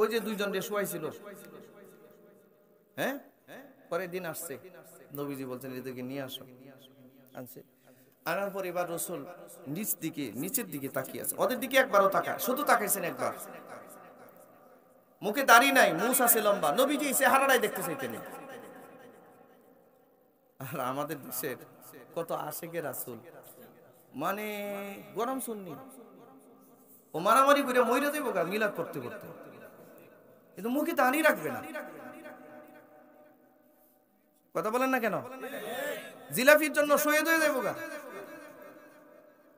ওই যে দুইজন রে শুয়াইছিল, হ্যাঁ, পরের দিন আসছে, নবীজি বলছেন এদেরকে নিয়ে আসো, আনছে। আনার পর এবার রাসূল নিচের দিকে তাকিয়ে আছে, ওদের দিকে একবারও তাকায়, শুধু তাকাইছেন একবার। মুখে দাড়ি নাই, মুছ আছে লম্বা, নবীজি চেহারাটাই দেখতে চাইতেন। আর আমাদের দেশের কত আশেকে রাসূল, মানে গরম সুন্নি, ও মারামারি করে মইরা দেবো গা মিলাদ করতে করতে, কিন্তু মুখে দাড়ি রাখবে না। কথা বলেন না কেন? জিলাফির জন্য শহীদ হয়ে যাবো গা,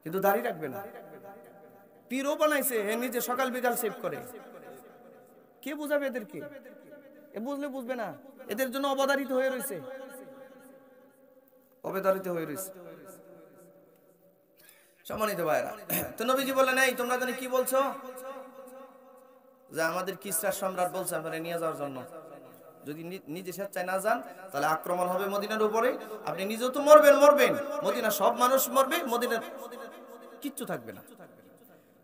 কিন্তু দাড়ি রাখবে না। পীরও বানাইছে, হে নিজে সকাল বিকাল সেভ করে। কে বুঝাবে এদেরকে? এ বুঝলে বুঝবে না, এদের জন্য অবধারিত হয়ে রয়েছে, অবধারিত হয়ে রয়েছে। সম্মানিত ভাইরা, তো নবীজি বললেন, এই তোমরা জানি কি বলছো, যে আমাদের কিসরা সম্রাট বলছে আপনারা নিয়ে যাওয়ার জন্য। যদি নিজে স্বেচ্ছায় না যান তাহলে আক্রমণ হবে মদিনার উপরে, আপনি নিজেও তো মরবেন, মদিনার সব মানুষ মরবে, মদিনার কিচ্ছু থাকবে না।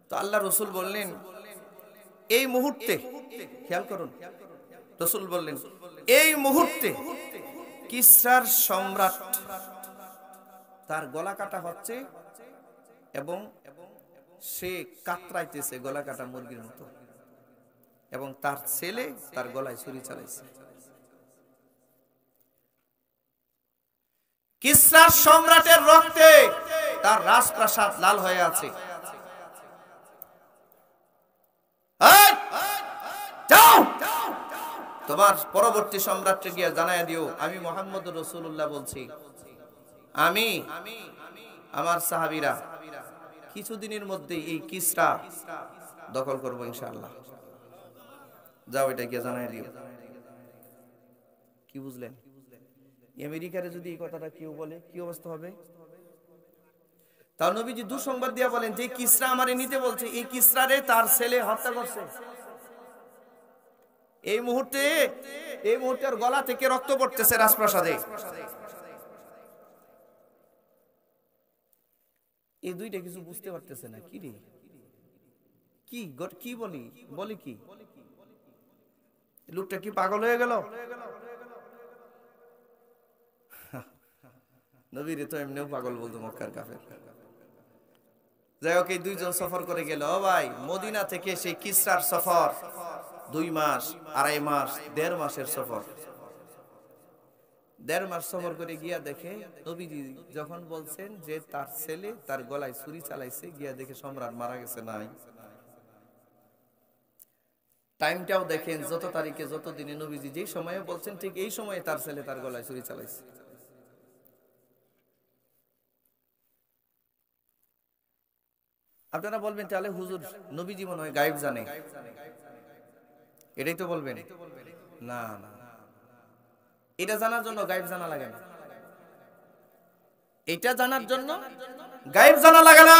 তো আল্লাহ রসুল বললেন এই মুহূর্তে, খেয়াল করুন, রসুল বললেন এই মুহূর্তে কিসরার সম্রাট তার গলা কাটা হচ্ছে এবং সে কাতরাইতেছে গলা কাটা মুরগির মতো, এবং তার ছেলে তার গলায় ছুরি চালাইছে। কিসরার সম্রাটের রক্তে তার রাজপ্রাসাদ লাল হয়ে আছে। তোমার পরবর্তী সম্রাটকে গিয়ে জানায় দিও আমি মুহাম্মদুর রাসূলুল্লাহ বলছি, আমি আমার সাহাবীরা কিছুদিনের মধ্যে এই কিসরা দখল করবো ইনশাআল্লাহ। যাও এটা গিয়ে জানায় দিও। কি বুঝলেন? আমেরিকারে যদি এই কথাটা কেউ বলে কি অবস্থা হবে? তাও নবীজি দুঃসংবাদ দিয়া বলেন যে কিসরা আমারে নিতে বলছে, এই কিসরারে তার ছেলে হত্যা করছে। এই মুহূর্তে ওর গলা থেকে রক্ত পড়তেছে রাজপ্রাসাদে। এই দুইটা কিছু বুঝতে পারতেছে না। কি রে, কি বলি কি লোকটা কি পাগল হয়ে গেল? নবীরে তো এমনিও পাগল বলতো মক্কার কাফের। যাই হোক, এই দুইজন সফর করে গেল। ভাই, মদিনা থেকে সেই কিসরার সফর 2 মাস, 2.5 মাস, 1.5 মাসের সফর। 1.5 মাস সফর করে গিয়া দেখে নবীজি যখন বলছেন যে তার ছেলে তার গলায় ছুরি চালাইছে, গিয়া দেখে সম্রাট মারা গেছে নাই। টাইমটাও দেখেন, যত তারিখে যত দিনে নবীজি যেই সময়ে বলছেন ঠিক এই সময়ে তার ছেলে তার গলায় ছুরি চালাইছে। আপনারা বলবেন তাহলে হুজুর নবীজি মনে হয় গায়েব জানে, এটাই তো বলবেন। না না, এটা জানার জন্য গায়েব জানা লাগে না। এটা জানার জন্য গায়েব জানা লাগে না।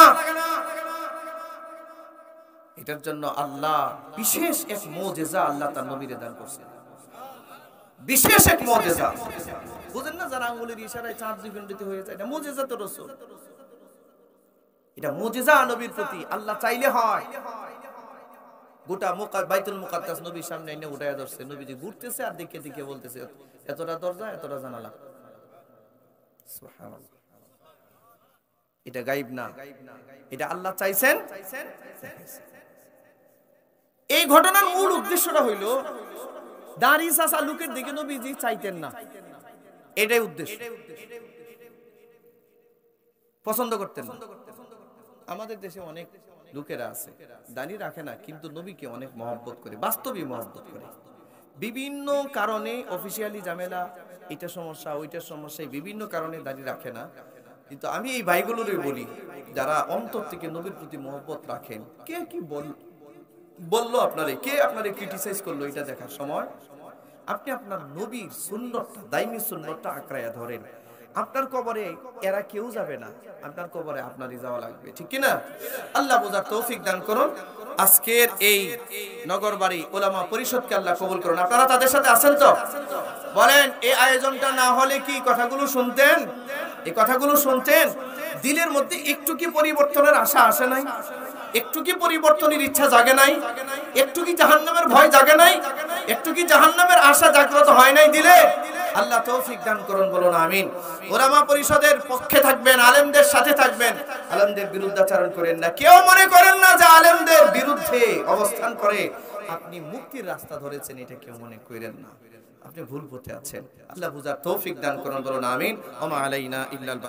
এটার জন্য আল্লাহ বিশেষ এক মুজিজা আল্লাহ তার নবীরে দান করেছেন, বিশেষ এক মুজিজা। বুঝেন না, যারা আঙ্গুলের ইশারায় চাঁদ দ্বিখণ্ডিত হয়ে যায়, এটা মুজিজা তো রাসূল, এটা মুজিজা নবীর প্রতি। আল্লাহ চাইলে হয়। গোটা বাইতুল মুকাদ্দাস নবীর সামনে এনে উঠায়া ধরছে, নবীজি ঘুরতেছে আর দেখে দেখে বলতেছে এতটা দরজা, এতটা জানালা। সুবহানাল্লাহ, এটা গায়েব না, এটা আল্লাহ চাইছেন। এই ঘটনার মূল উদ্দেশ্যটা হইল দাড়ি চাচা লোকের দিকে নবীজি চাইতেন না, এটাই উদ্দেশ্য। পছন্দ করতেন না। আমাদের দেশে অনেক লোকেরা আছে দাড়ি রাখে না, কিন্তু নবীকে অনেক মহব্বত করে, বাস্তবিক মহব্বত করে। বিভিন্ন কারণে অফিসিয়ালি ঝামেলা, এটা সমস্যা ওইটার সমস্যা, বিভিন্ন কারণে দাড়ি রাখে না। কিন্তু আমি এই ভাইগুলোরই বলি, যারা অন্তর থেকে নবীর প্রতি মহব্বত রাখেন, কে কি বললো আপনারে, কে আপনারে ক্রিটিসাইজ করলো, এটা দেখার সময় আপনি আপনার নবীর সুন্নতটা, দাইমি সুন্নতটা আঁকড়াইয়া ধরেন। আপনার কবরে এরা কেউ যাবে না, আপনার কবরে আপনারই যাওয়া লাগবে, ঠিক কিনা? আল্লাহ বোঝার তৌফিক দান করুন। আজকের এই নগরবাড়ি ওলামা পরিষদকে আল্লাহ কবুল করুন। আপনারা তাদের সাথে আছেন তো? বলেন, এই আয়োজনটা না হলে কি কথাগুলো শুনতেন? এই কথাগুলো শুনতেন, দিলের মধ্যে একটু কি পরিবর্তনের আশা আসে নাই? একটু কি পরিবর্তনের ইচ্ছা জাগে নাই? একটু কি জাহান্নামের ভয় জাগে নাই? একটু কি জাহান্নামের আশা জাগ্রত হয় নাই দিলে? আল্লাহ তৌফিক দান করুন, বলুন আমিন। ওলামা পরিষদের পক্ষে থাকবেন, আলেমদের সাথে থাকবেন, আলেমদের বিরুদ্ধাচরণ করেন না। কেউ মনে করেন না যে আলেমদের বিরুদ্ধে অবস্থান করে আপনি মুক্তির রাস্তা ধরেছেন, এটা কেউ মনে করেন না। আপনি ভুল পথে আছেন। আল্লাহ বুঝার তৌফিক দান করুন, বলুন আমিন। ওয়া মা আলাইনা ইল্লাল